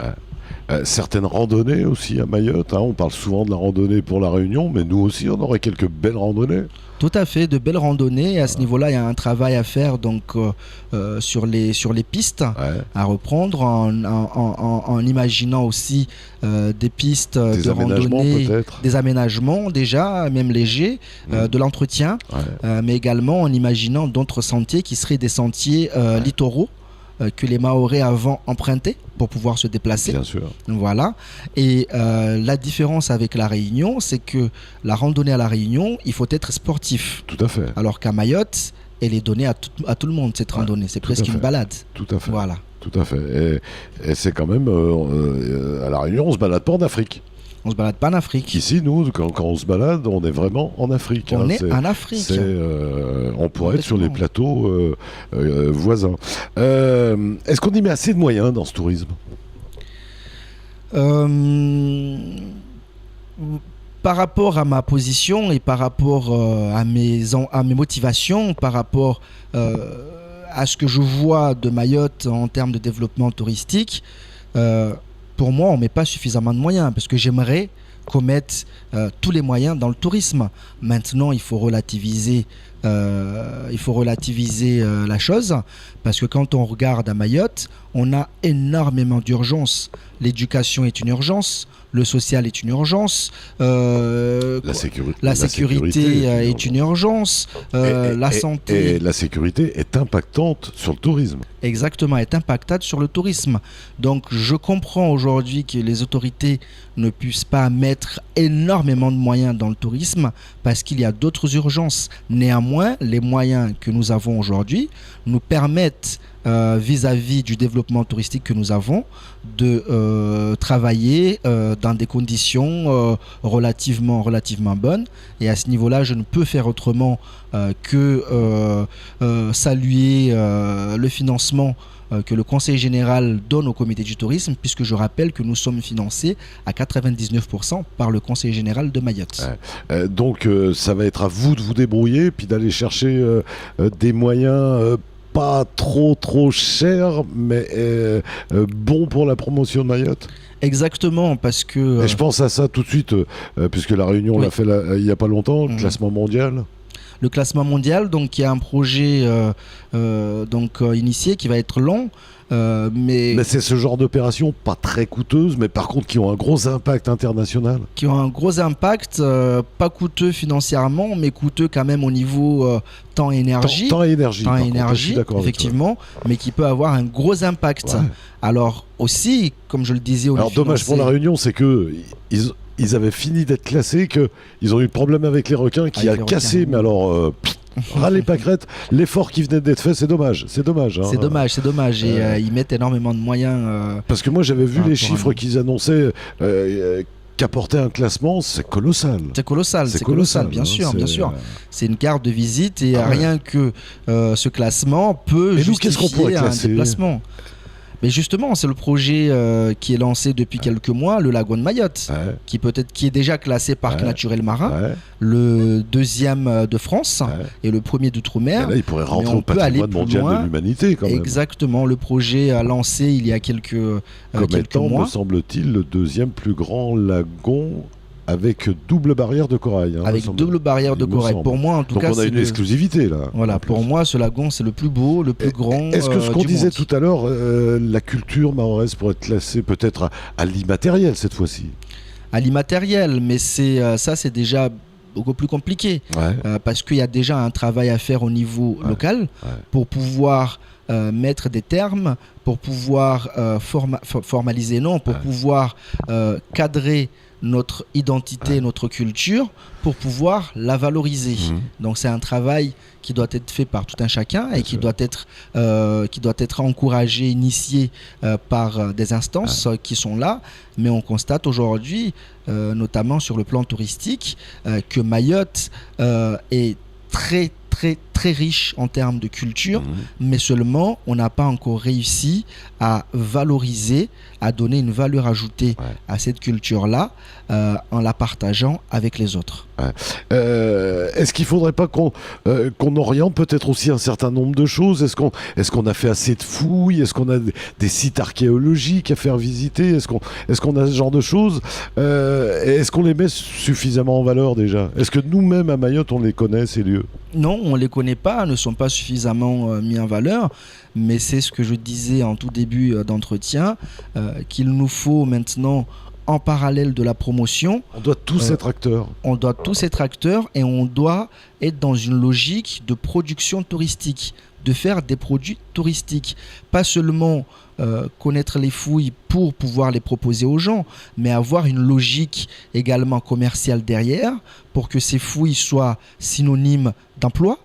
Certaines randonnées aussi à Mayotte, on parle souvent de la randonnée pour la Réunion, mais nous aussi on aurait quelques belles randonnées. Tout à fait, de belles randonnées. À ce niveau-là, il y a un travail à faire donc, sur les pistes à reprendre en imaginant aussi des pistes de randonnée, des aménagements déjà, même légers, de l'entretien, mais également en imaginant d'autres sentiers qui seraient des sentiers littoraux que les Mahorais avant empruntaient pour pouvoir se déplacer. Bien sûr. Voilà. Et la différence avec la Réunion, c'est que la randonnée à la Réunion, il faut être sportif. Tout à fait. Alors qu'à Mayotte, elle est donnée à tout le monde, cette randonnée. C'est presque une balade. Tout à fait. Voilà. Tout à fait. Et c'est quand même, à la Réunion, on se balade pas en Afrique. On se balade pas en Afrique. Ici, nous, quand on se balade, on est vraiment en Afrique. On est en Afrique. On pourrait être sur les plateaux voisins. Est-ce qu'on y met assez de moyens dans ce tourisme ? Par rapport à ma position et par rapport à mes motivations, par rapport à ce que je vois de Mayotte en termes de développement touristique, pour moi, on ne met pas suffisamment de moyens parce que j'aimerais qu'on mette tous les moyens dans le tourisme. Maintenant, il faut relativiser la chose parce que quand on regarde à Mayotte, on a énormément d'urgences. L'éducation est une urgence, le social est une urgence, la sécurité est une urgence, la santé... Et la sécurité est impactante sur le tourisme. Exactement, est impactante sur le tourisme. Donc je comprends aujourd'hui que les autorités ne puissent pas mettre énormément de moyens dans le tourisme parce qu'il y a d'autres urgences. Néanmoins, les moyens que nous avons aujourd'hui nous permettent vis-à-vis du développement touristique que nous avons, de travailler dans des conditions relativement bonnes. Et à ce niveau-là, je ne peux faire autrement que saluer le financement que le Conseil général donne au comité du tourisme, puisque je rappelle que nous sommes financés à 99% par le Conseil général de Mayotte. Donc ça va être à vous de vous débrouiller, puis d'aller chercher des moyens pas trop cher, mais bon pour la promotion de Mayotte. Exactement, parce que... Et je pense à ça tout de suite, puisque la Réunion l'a fait il n'y a pas longtemps, le classement mondial. le classement mondial, donc il y a un projet initié qui va être long. Mais c'est ce genre d'opération pas très coûteuse, mais par contre qui ont un gros impact international. Qui ont un gros impact, pas coûteux financièrement, mais coûteux quand même au niveau temps et énergie. Temps et énergie. Temps et énergie, effectivement, mais qui peut avoir un gros impact. Ouais. Alors aussi, comme je le disais, alors dommage pour la Réunion, c'est que ils avaient fini d'être classés, qu'ils ont eu problème avec les requins, qui a cassé, mais alors... Râlez pâquerettes, l'effort qui venait d'être fait, c'est dommage. C'est dommage. Hein. C'est dommage. Et ils mettent énormément de moyens. Parce que moi, j'avais vu les chiffres qu'ils annonçaient qu'apporter un classement, c'est colossal. C'est colossal, bien sûr. C'est une carte de visite et rien que ce classement peut justifier un déplacement. Mais justement, c'est le projet qui est lancé depuis quelques mois, le lagon de Mayotte, qui est déjà classé parc naturel marin, le 2e de France et le 1er d'outre-mer. Là, il pourrait rentrer au patrimoine mondial de l'humanité, quand même. Exactement, le projet a lancé il y a quelques mois. Me semble-t-il, le 2e plus grand lagon. Avec double barrière de corail. Avec double barrière de corail. Pour moi, en tout cas, on a une exclusivité là. Voilà, pour moi, ce lagon, c'est le plus beau, le plus grand. Est-ce que ce qu'on disait tout à l'heure, la culture mahoraise pourrait être classée peut-être à l'immatériel cette fois-ci? À l'immatériel, mais c'est déjà beaucoup plus compliqué. Parce qu'il y a déjà un travail à faire au niveau local pour pouvoir mettre des termes, pour pouvoir formaliser, pouvoir cadrer notre identité, notre culture, pour pouvoir la valoriser. Donc c'est un travail qui doit être fait par tout un chacun et qui doit être encouragé, initié par des instances qui sont là. Mais on constate aujourd'hui, notamment sur le plan touristique, que Mayotte est très riche en termes de culture, mais seulement on n'a pas encore réussi à valoriser, à donner une valeur ajoutée à cette culture-là en la partageant avec les autres. Est-ce qu'il ne faudrait pas qu'on oriente peut-être aussi un certain nombre de choses? Est-ce qu'on a fait assez de fouilles? Est-ce qu'on a des sites archéologiques à faire visiter? Est-ce qu'on a ce genre de choses? Est-ce qu'on les met suffisamment en valeur déjà? Est-ce que nous-mêmes à Mayotte, on les connaît, ces lieux? Non, on ne les connaît pas, ne sont pas suffisamment mis en valeur, mais c'est ce que je disais en tout début d'entretien, qu'il nous faut maintenant, en parallèle de la promotion... On doit tous être acteurs. On doit tous être acteurs et on doit être dans une logique de production touristique, de faire des produits touristiques, pas seulement connaître les fouilles pour pouvoir les proposer aux gens, mais avoir une logique également commerciale derrière pour que ces fouilles soient synonymes d'emploi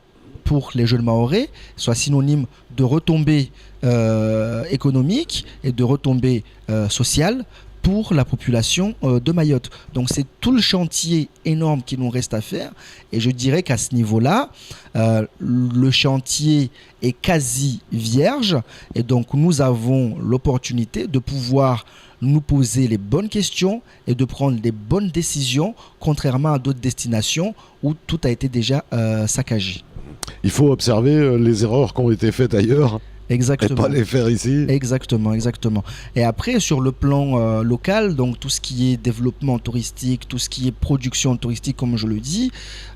pour les jeunes Mahorais, soient synonymes de retombées économiques et de retombées sociales pour la population de Mayotte. Donc c'est tout le chantier énorme qui nous reste à faire et je dirais qu'à ce niveau-là, le chantier est quasi vierge et donc nous avons l'opportunité de pouvoir nous poser les bonnes questions et de prendre les bonnes décisions, contrairement à d'autres destinations où tout a été déjà saccagé. Il faut observer les erreurs qui ont été faites ailleurs. Exactement. Et pas les faire ici. Exactement. Et après, sur le plan local, donc tout ce qui est développement touristique, tout ce qui est production touristique, comme je le dis,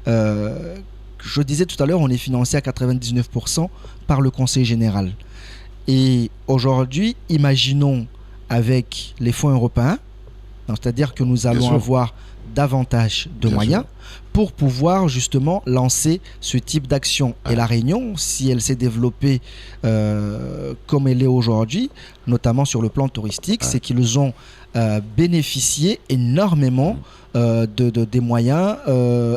je disais tout à l'heure, on est financé à 99% par le Conseil général. Et aujourd'hui, imaginons avec les fonds européens, c'est-à-dire que nous allons avoir davantage de moyens pour pouvoir justement lancer ce type d'action. Et la Réunion, si elle s'est développée comme elle est aujourd'hui, notamment sur le plan touristique, c'est qu'ils ont bénéficié énormément des moyens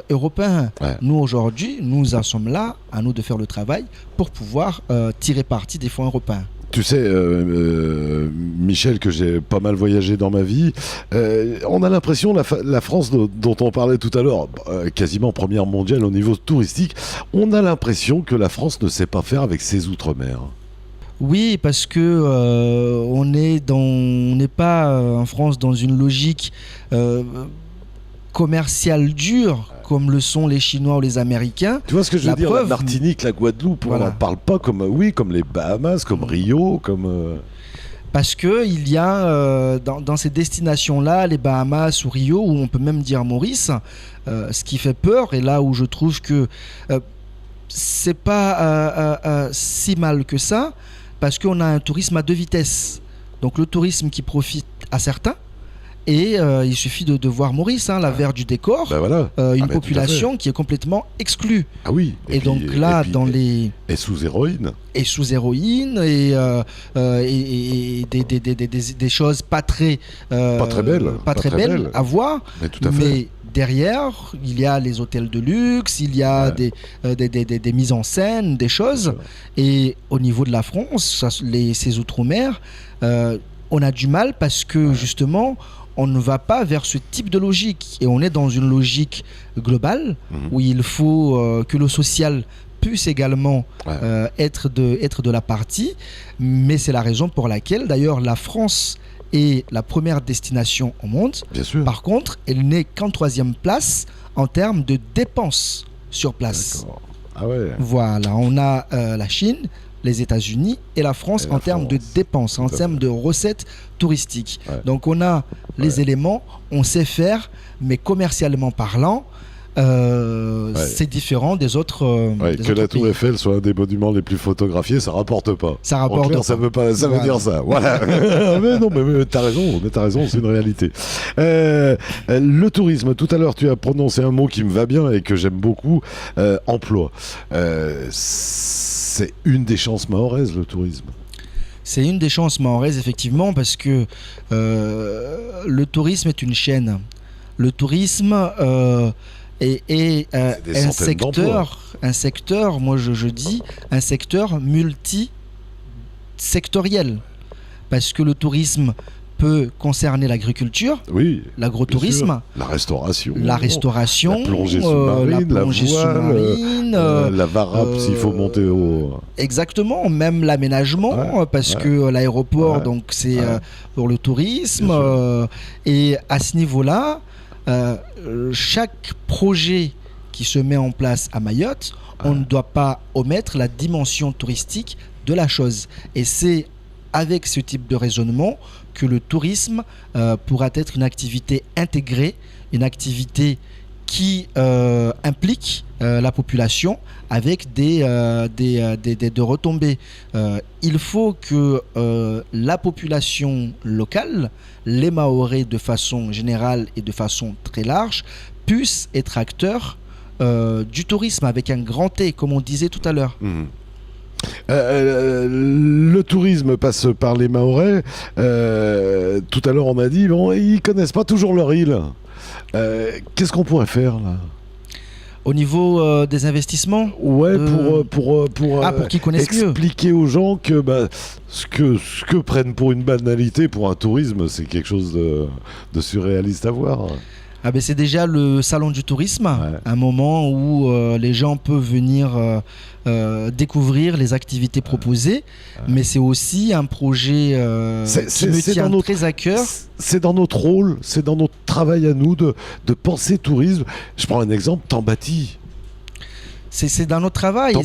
européens. Nous aujourd'hui, nous en sommes là, à nous de faire le travail pour pouvoir tirer parti des fonds européens. Tu sais, Michel, que j'ai pas mal voyagé dans ma vie, on a l'impression, la France dont on parlait tout à l'heure, quasiment première mondiale au niveau touristique, on a l'impression que la France ne sait pas faire avec ses outre-mer. Oui, parce que on n'est pas en France dans une logique commerciale dure comme le sont les Chinois ou les Américains. Tu vois ce que je veux dire, la Martinique, la Guadeloupe, on n'en parle pas comme les Bahamas, comme Rio, comme... Parce que il y a dans ces destinations-là, les Bahamas ou Rio, ou on peut même dire Maurice, ce qui fait peur, et là où je trouve que c'est pas si mal que ça, parce qu'on a un tourisme à deux vitesses. Donc le tourisme qui profite à certains, et il suffit de voir Maurice, l'avers du décor, une population qui est complètement exclue. Ah oui. Et donc là, Et sous héroïne. Et sous héroïne, et des choses pas très belles à voir. Mais tout à fait. Mais derrière, il y a les hôtels de luxe, il y a des mises en scène, des choses. Et au niveau de la France, ces outre-mer, on a du mal parce que justement, on ne va pas vers ce type de logique. Et on est dans une logique globale où il faut que le social puisse également être de la partie. Mais c'est la raison pour laquelle, d'ailleurs, la France est la première destination au monde. Bien sûr. Par contre, elle n'est qu'en 3e place en termes de dépenses sur place. D'accord. Ah ouais. Voilà, on a la Chine, les États-Unis et la France en termes de dépenses, en termes de recettes touristiques. Ouais. Donc on a les éléments, on sait faire, mais commercialement parlant, c'est différent des autres. Que la Tour Eiffel soit un des monuments les plus photographiés, ça rapporte pas. Ça rapporte clair, pas. ça veut pas, ça veut dire ça. Voilà. mais non, mais t'as raison, c'est une réalité. Le tourisme. Tout à l'heure, tu as prononcé un mot qui me va bien et que j'aime beaucoup. Emploi. C'est une des chances mahoraises, le tourisme. C'est une des chances mahoraises, effectivement, parce que le tourisme est une chaîne. Le tourisme est un secteur, moi je dis, un secteur multisectoriel. Parce que le tourisme peut concerner l'agriculture, l'agrotourisme, la restauration, la plongée sous-marine, la varap s'il faut monter au... Exactement, même l'aménagement, parce que l'aéroport, donc c'est pour le tourisme. Et à ce niveau-là, chaque projet qui se met en place à Mayotte, on ne doit pas omettre la dimension touristique de la chose. Et c'est avec ce type de raisonnement que le tourisme pourra être une activité intégrée, une activité qui implique la population avec des retombées. Il faut que la population locale, les Mahorais de façon générale et de façon très large, puissent être acteurs du tourisme avec un grand T, comme on disait tout à l'heure. Le tourisme passe par les Mahorais. Tout à l'heure, on m'a dit ils connaissent pas toujours leur île. Qu'est-ce qu'on pourrait faire là? Au niveau des investissements, pour qu'ils connaissent expliquer aux gens que ce que prennent pour une banalité, pour un tourisme, c'est quelque chose de surréaliste à voir. C'est déjà le salon du tourisme, un moment où les gens peuvent venir découvrir les activités proposées, mais c'est aussi un projet qui me tient très à cœur. C'est dans notre rôle, c'est dans notre travail à nous de penser tourisme. Je prends un exemple, Tambati. C'est dans notre travail.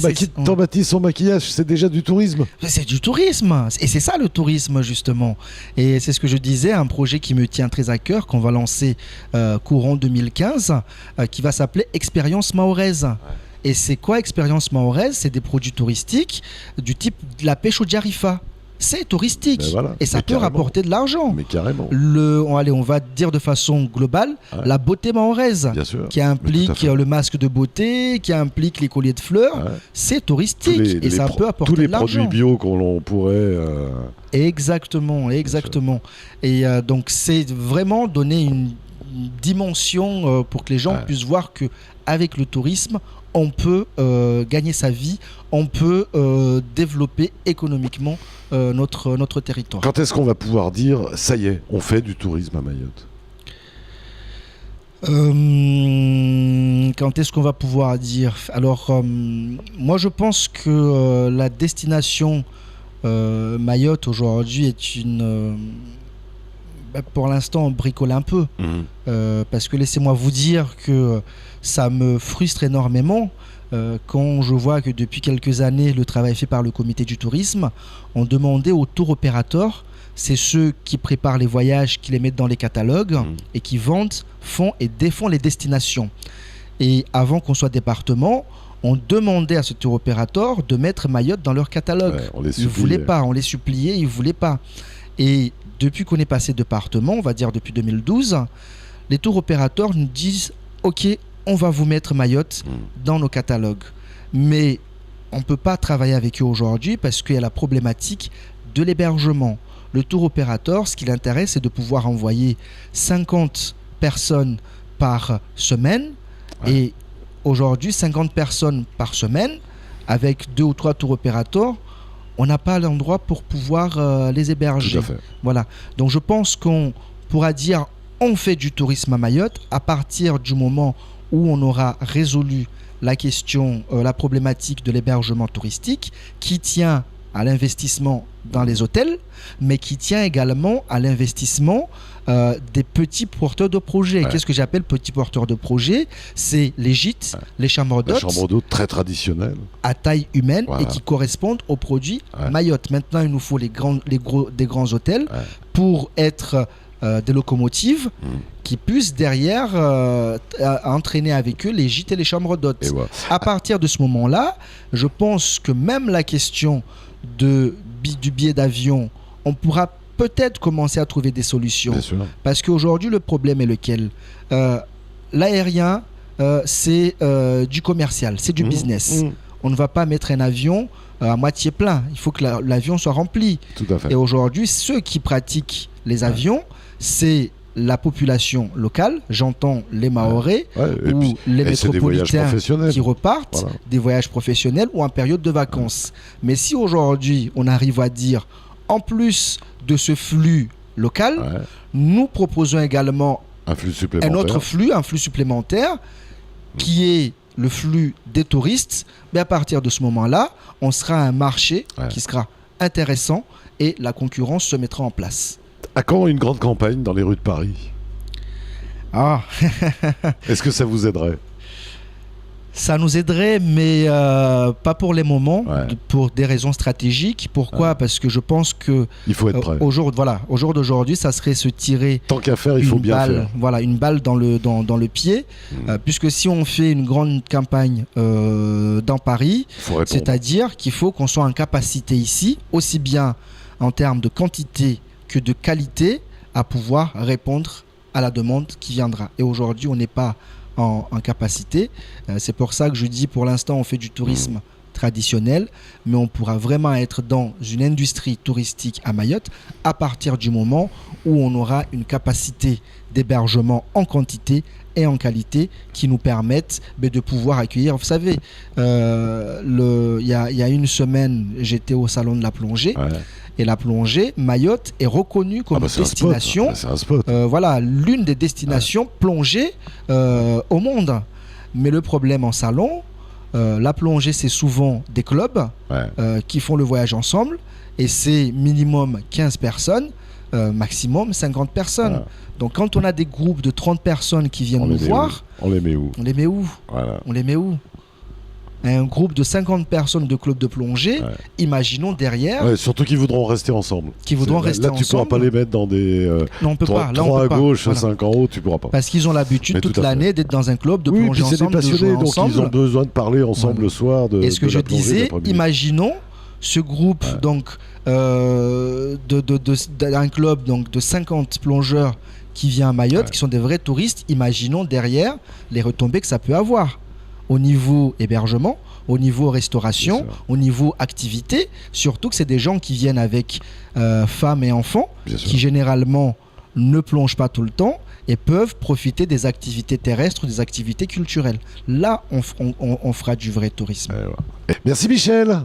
Tambati, son maquillage, c'est déjà du tourisme. C'est du tourisme. Et c'est ça le tourisme, justement. Et c'est ce que je disais, un projet qui me tient très à cœur, qu'on va lancer courant 2015, qui va s'appeler Expérience Mahoraise. Et c'est quoi Expérience Mahoraise? C'est des produits touristiques du type de la pêche au Djarifa. C'est touristique et ça peut rapporter de l'argent. Mais carrément. On va dire de façon globale, la beauté mahoraise, qui implique le masque de beauté, qui implique les colliers de fleurs, c'est touristique et ça peut apporter de l'argent. Tous les produits bio qu'on pourrait... Exactement. Et donc c'est vraiment donner une dimension pour que les gens puissent voir que avec le tourisme, on peut gagner sa vie, on peut développer économiquement notre territoire. Quand est-ce qu'on va pouvoir dire, ça y est, on fait du tourisme à Mayotte? Quand est-ce qu'on va pouvoir dire? Alors, moi je pense que la destination Mayotte aujourd'hui est une... pour l'instant, on bricole un peu. Parce que laissez-moi vous dire que ça me frustre énormément quand je vois que depuis quelques années, le travail fait par le comité du tourisme, on demandait aux tour opérateurs, c'est ceux qui préparent les voyages, qui les mettent dans les catalogues et qui vendent, font et défendent les destinations. Et avant qu'on soit département, on demandait à ce tour opérateur de mettre Mayotte dans leur catalogue. Ouais, on les ils ne suppliait. voulaient pas, on les suppliait, ils ne voulaient pas. Et depuis qu'on est passé département, on va dire depuis 2012, les tours opérateurs nous disent « Ok, on va vous mettre Mayotte dans nos catalogues. » Mais on ne peut pas travailler avec eux aujourd'hui parce qu'il y a la problématique de l'hébergement. Le tour opérateur, ce qui l'intéresse, c'est de pouvoir envoyer 50 personnes par semaine. Ouais. Et aujourd'hui, 50 personnes par semaine, avec 2 ou 3 tours opérateurs, on n'a pas l'endroit pour pouvoir les héberger. Tout à fait. Voilà. Donc je pense qu'on pourra dire on fait du tourisme à Mayotte à partir du moment où on aura résolu la question, la problématique de l'hébergement touristique qui tient à l'investissement dans les hôtels, mais qui tient également à l'investissement des petits porteurs de projets. Ouais. Qu'est-ce que j'appelle petits porteurs de projets? C'est les gîtes, les chambres La d'hôtes chambre d'eau très traditionnelle. à taille humaine Voilà. et qui correspondent aux produits Ouais. Mayotte. Maintenant, il nous faut des grands hôtels pour être des locomotives qui puissent derrière entraîner avec eux les gîtes et les chambres d'hôtes. Et voilà. À partir de ce moment-là, je pense que même la question du billet d'avion, on pourra peut-être commencer à trouver des solutions. Bien sûr. Parce qu'aujourd'hui, le problème est lequel? L'aérien, c'est du commercial, c'est du business. On ne va pas mettre un avion à moitié plein. Il faut que l'avion soit rempli. Tout à fait. Et aujourd'hui, ceux qui pratiquent les avions, c'est la population locale, j'entends les Mahorais Ouais, ou les c'est des voyages métropolitains professionnels. qui repartent, Voilà. des voyages professionnels ou en période de vacances. Mais si aujourd'hui, on arrive à dire, en plus de ce flux local, Ouais. nous proposons également Un flux supplémentaire. un autre flux, un flux supplémentaire, qui est le flux des touristes. Mais à partir de ce moment-là, on sera un marché qui sera intéressant et la concurrence se mettra en place. À quand une grande campagne dans les rues de Paris? Ah, Est-ce que ça vous aiderait? ça nous aiderait, mais pas pour les moments, Ouais. pour des raisons stratégiques. Pourquoi? Parce que je pense que Il faut être prêt. au jour d'aujourd'hui, ça serait se tirer Tant qu'à faire, il faut bien balle, faire. voilà, une balle dans le pied, puisque si on fait une grande campagne dans Paris, Il faut répondre. c'est-à-dire qu'il faut qu'on soit en capacité ici, aussi bien en termes de quantité que de qualité, à pouvoir répondre à la demande qui viendra. Et aujourd'hui, on n'est pas en capacité. C'est pour ça que je dis, pour l'instant, on fait du tourisme traditionnel, mais on pourra vraiment être dans une industrie touristique à Mayotte à partir du moment où on aura une capacité d'hébergement en quantité et en qualité qui nous permettent de pouvoir accueillir. Vous savez, il y a une semaine, j'étais au salon de la plongée. Ouais. Et la plongée, Mayotte est reconnue comme une c'est un spot. destination, C'est un spot. voilà, l'une des destinations plongées au monde. Mais le problème en salon, la plongée, c'est souvent des clubs qui font le voyage ensemble et c'est minimum 15 personnes, maximum 50 personnes. Voilà. Donc quand on a des groupes de 30 personnes qui viennent On nous les met voir, où? On les met où? on les met où? Voilà. On les met où? Un groupe de 50 personnes de club de plongée, imaginons derrière, Ouais, surtout qu'ils voudront rester ensemble. qui voudront rester Là, tu pourras ensemble. pas les mettre dans des Non, on peut pas. Là, on 3 peut à pas. gauche, Voilà. 5 en haut, tu pourras pas. Parce qu'ils ont l'habitude Mais toute tout à fait. l'année d'être dans un club, de Oui, plonger puis c'est des ensemble, de jouer passionnés, donc ensemble. ils ont besoin de parler ensemble Voilà. le soir de Et ce que de je la plongée disais, d'après-midi. imaginons ce groupe donc d'un club donc de 50 plongeurs qui vient à Mayotte, qui sont des vrais touristes. Imaginons derrière les retombées que ça peut avoir au niveau hébergement, au niveau restauration, Bien sûr. au niveau activité. Surtout que c'est des gens qui viennent avec femmes et enfants, Bien sûr. qui généralement ne plongent pas tout le temps et peuvent profiter des activités terrestres, des activités culturelles. Là, on fera du vrai tourisme. Ouais, ouais. Merci Michel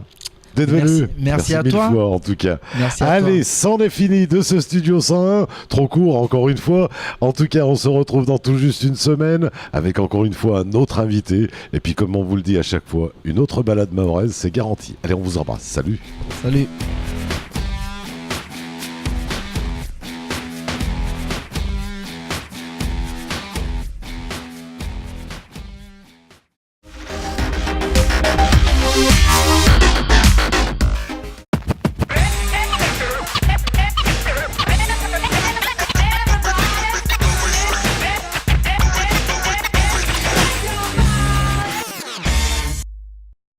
d'être venu. Merci à mille toi. fois, en tout cas. Merci à Allez, toi. c'en est fini de ce Studio 101. Trop court, encore une fois. En tout cas, on se retrouve dans tout juste une semaine avec encore une fois un autre invité. Et puis, comme on vous le dit à chaque fois, une autre balade mahoraise, c'est garanti. Allez, on vous embrasse. Salut. Salut.